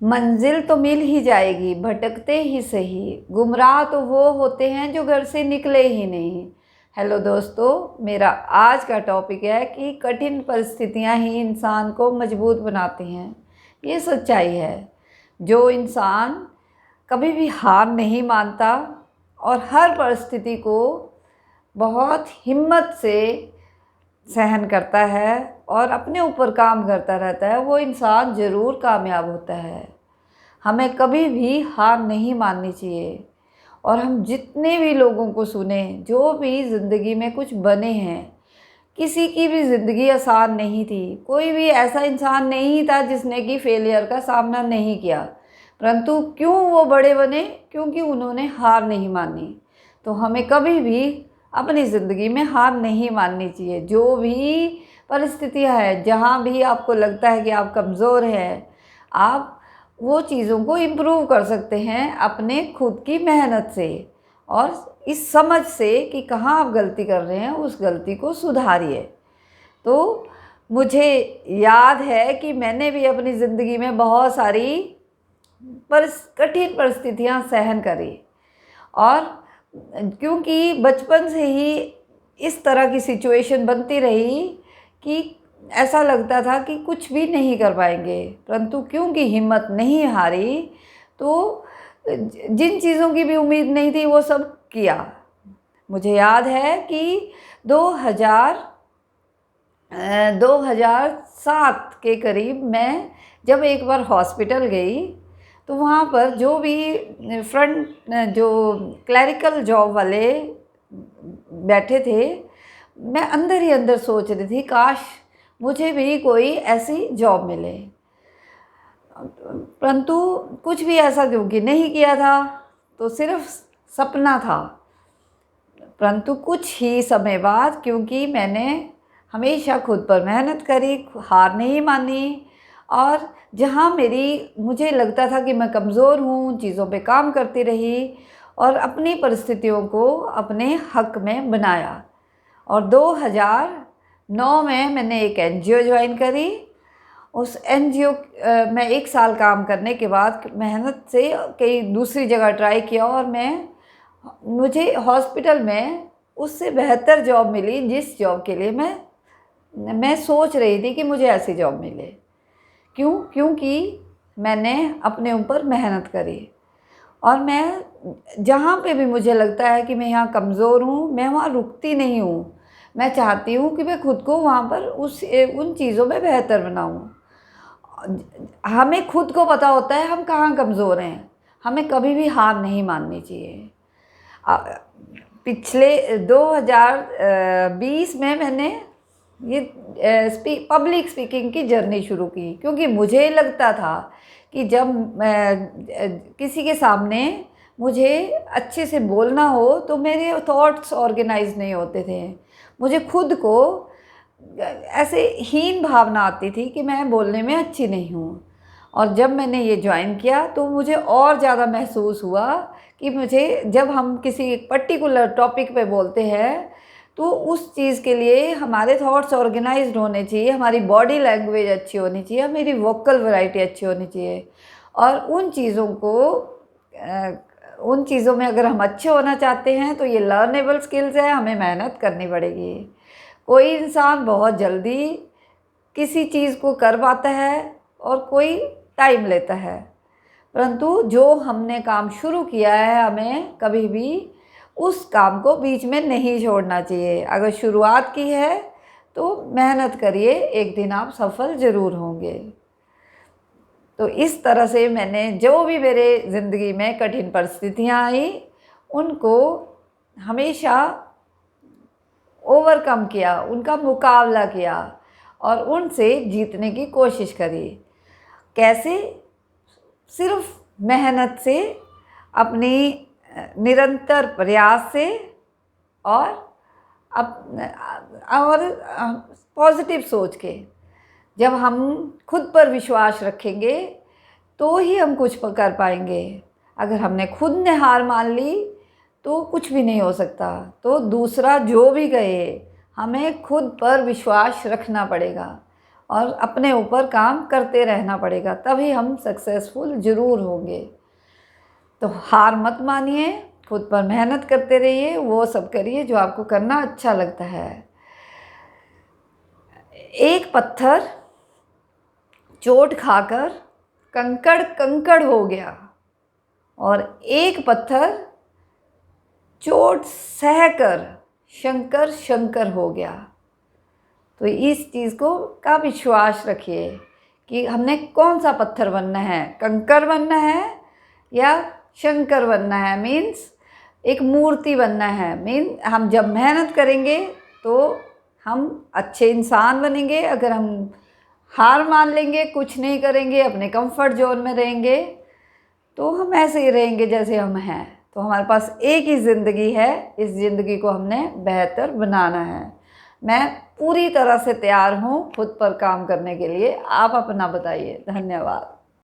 मंजिल तो मिल ही जाएगी भटकते ही सही, गुमराह तो वो होते हैं जो घर से निकले ही नहीं। हेलो दोस्तों, मेरा आज का टॉपिक है कि कठिन परिस्थितियां ही इंसान को मजबूत बनाती हैं। ये सच्चाई है। जो इंसान कभी भी हार नहीं मानता और हर परिस्थिति को बहुत हिम्मत से सहन करता है और अपने ऊपर काम करता रहता है, वो इंसान ज़रूर कामयाब होता है। हमें कभी भी हार नहीं माननी चाहिए। और हम जितने भी लोगों को सुने, जो भी ज़िंदगी में कुछ बने हैं, किसी की भी ज़िंदगी आसान नहीं थी। कोई भी ऐसा इंसान नहीं था जिसने कि फेलियर का सामना नहीं किया। परंतु क्यों वो बड़े बने? क्योंकि उन्होंने हार नहीं मानी। तो हमें कभी भी अपनी ज़िंदगी में हार नहीं माननी चाहिए। जो भी परिस्थितियाँ हैं, जहाँ भी आपको लगता है कि आप कमज़ोर हैं, आप वो चीज़ों को इम्प्रूव कर सकते हैं अपने खुद की मेहनत से और इस समझ से कि कहाँ आप गलती कर रहे हैं, उस गलती को सुधारिए। तो मुझे याद है कि मैंने भी अपनी ज़िंदगी में बहुत सारी कठिन परिस्थितियाँ सहन करी। और क्योंकि बचपन से ही इस तरह की सिचुएशन बनती रही कि ऐसा लगता था कि कुछ भी नहीं कर पाएंगे, परंतु क्योंकि हिम्मत नहीं हारी, तो जिन चीज़ों की भी उम्मीद नहीं थी वो सब किया। मुझे याद है कि 2007 के करीब मैं जब एक बार हॉस्पिटल गई, तो वहाँ पर जो भी फ्रंट जो क्लरिकल जॉब वाले बैठे थे, मैं अंदर ही अंदर सोच रही थी काश मुझे भी कोई ऐसी जॉब मिले। परंतु कुछ भी ऐसा क्योंकि नहीं किया था, तो सिर्फ सपना था। परंतु कुछ ही समय बाद, क्योंकि मैंने हमेशा खुद पर मेहनत करी, हार नहीं मानी, और जहाँ मुझे लगता था कि मैं कमज़ोर हूँ, चीज़ों पे काम करती रही और अपनी परिस्थितियों को अपने हक में बनाया। और 2009 में मैंने एक एनजीओ ज्वाइन करी। उस एनजीओ में 1 साल काम करने के बाद मेहनत से कई दूसरी जगह ट्राई किया और मुझे हॉस्पिटल में उससे बेहतर जॉब मिली, जिस जॉब के लिए मैं सोच रही थी कि मुझे ऐसी जॉब मिले। क्योंकि मैंने अपने ऊपर मेहनत करी। और मैं जहाँ पे भी मुझे लगता है कि मैं यहाँ कमज़ोर हूँ, मैं वहाँ रुकती नहीं हूँ। मैं चाहती हूँ कि मैं खुद को वहाँ पर उन चीज़ों में बेहतर बनाऊँ। हमें खुद को पता होता है हम कहाँ कमज़ोर हैं। हमें कभी भी हार नहीं माननी चाहिए। पिछले 2020 में मैंने ये पब्लिक स्पीकिंग की जर्नी शुरू की, क्योंकि मुझे लगता था कि जब किसी के सामने मुझे अच्छे से बोलना हो तो मेरे थॉट्स ऑर्गेनाइज नहीं होते थे। मुझे खुद को ऐसे हीन भावना आती थी कि मैं बोलने में अच्छी नहीं हूँ। और जब मैंने ये ज्वाइन किया तो मुझे और ज़्यादा महसूस हुआ कि मुझे, जब हम किसी पर्टिकुलर टॉपिक पे बोलते हैं, तो उस चीज़ के लिए हमारे थॉट्स ऑर्गेनाइज्ड होने चाहिए, हमारी बॉडी लैंग्वेज अच्छी होनी चाहिए, मेरी वोकल वैरायटी अच्छी होनी चाहिए। और उन चीज़ों में अगर हम अच्छे होना चाहते हैं तो ये लर्नेबल स्किल्स है, हमें मेहनत करनी पड़ेगी। कोई इंसान बहुत जल्दी किसी चीज़ को कर पाता है और कोई टाइम लेता है, परंतु जो हमने काम शुरू किया है, हमें कभी भी उस काम को बीच में नहीं छोड़ना चाहिए। अगर शुरुआत की है तो मेहनत करिए, एक दिन आप सफल ज़रूर होंगे। तो इस तरह से मैंने जो भी मेरे ज़िंदगी में कठिन परिस्थितियाँ आई, उनको हमेशा ओवरकम किया, उनका मुकाबला किया और उनसे जीतने की कोशिश करी। कैसे? सिर्फ मेहनत से, अपनी निरंतर प्रयास से और पॉजिटिव सोच के। जब हम खुद पर विश्वास रखेंगे तो ही हम कुछ कर पाएंगे। अगर हमने खुद ने हार मान ली तो कुछ भी नहीं हो सकता। तो दूसरा जो भी कहे, हमें खुद पर विश्वास रखना पड़ेगा और अपने ऊपर काम करते रहना पड़ेगा, तभी हम सक्सेसफुल ज़रूर होंगे। तो हार मत मानिए, खुद पर मेहनत करते रहिए, वो सब करिए जो आपको करना अच्छा लगता है। एक पत्थर चोट खाकर कंकड़ कंकड़ हो गया और एक पत्थर चोट सहकर शंकर शंकर हो गया। तो इस चीज़ का विश्वास रखिए कि हमने कौन सा पत्थर बनना है, कंकड़ बनना है या शंकर बनना है, मीन्स एक मूर्ति बनना है। हम जब मेहनत करेंगे तो हम अच्छे इंसान बनेंगे। अगर हम हार मान लेंगे, कुछ नहीं करेंगे, अपने कंफर्ट जोन में रहेंगे, तो हम ऐसे ही रहेंगे जैसे हम हैं। तो हमारे पास एक ही ज़िंदगी है, इस ज़िंदगी को हमने बेहतर बनाना है। मैं पूरी तरह से तैयार हूँ खुद पर काम करने के लिए। आप अपना बताइए। धन्यवाद।